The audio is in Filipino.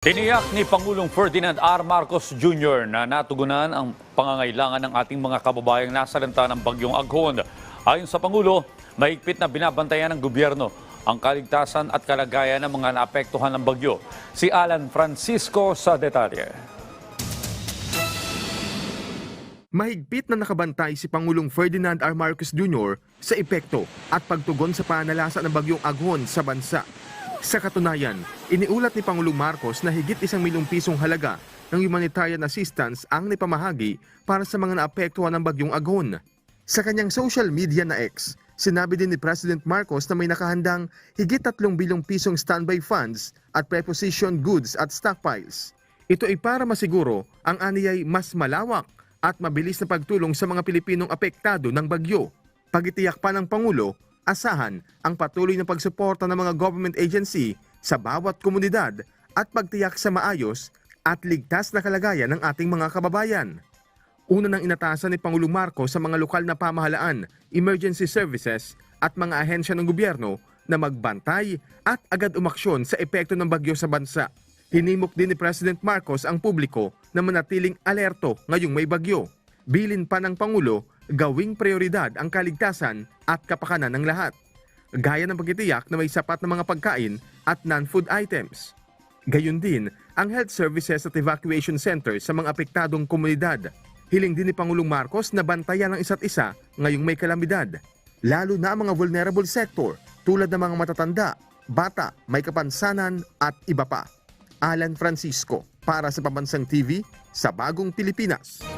Tiniyak ni Pangulong Ferdinand R. Marcos Jr. na natugunan ang pangangailangan ng ating mga kababayang nasalanta ng bagyong Aghon. Ayon sa Pangulo, mahigpit na binabantayan ng gobyerno ang kaligtasan at kalagayan ng mga naapektuhan ng bagyo. Si Alan Francisco sa detalye. Mahigpit na nakabantay si Pangulong Ferdinand R. Marcos Jr. sa epekto at pagtugon sa pananalasa ng bagyong Aghon sa bansa. Sa katunayan, iniulat ni Pangulong Marcos na higit 1 milyong pisong halaga ng humanitarian assistance ang naipamahagi para sa mga naapektuhan ng bagyong Aghon. Sa kanyang social media na X, sinabi din ni President Marcos na may nakahandang higit 3 bilyong pisong standby funds at preposition goods at stockpiles. Ito ay para masiguro ang aniyay mas malawak at mabilis na pagtulong sa mga Pilipinong apektado ng bagyo. Pagitiyak pa ng Pangulo, asahan ang patuloy na pagsuporta ng mga government agency sa bawat komunidad at pagtiyak sa maayos at ligtas na kalagayan ng ating mga kababayan. Una nang inatasan ni Pangulong Marcos sa mga lokal na pamahalaan, emergency services at mga ahensya ng gobyerno na magbantay at agad umaksyon sa epekto ng bagyo sa bansa. Hinimok din ni President Marcos ang publiko na manatiling alerto ngayong may bagyo. Bilin pa ng Pangulo, gawing prioridad ang kaligtasan at kapakanan ng lahat, gaya ng pagtitiyak na may sapat na mga pagkain at non-food items. Gayon din ang health services at evacuation centers sa mga apektadong komunidad. Hiling din ni Pangulong Marcos na bantayan ang isa't isa ngayong may kalamidad, lalo na ang mga vulnerable sector tulad ng mga matatanda, bata, may kapansanan at iba pa. Alan Francisco para sa Pambansang TV sa Bagong Pilipinas.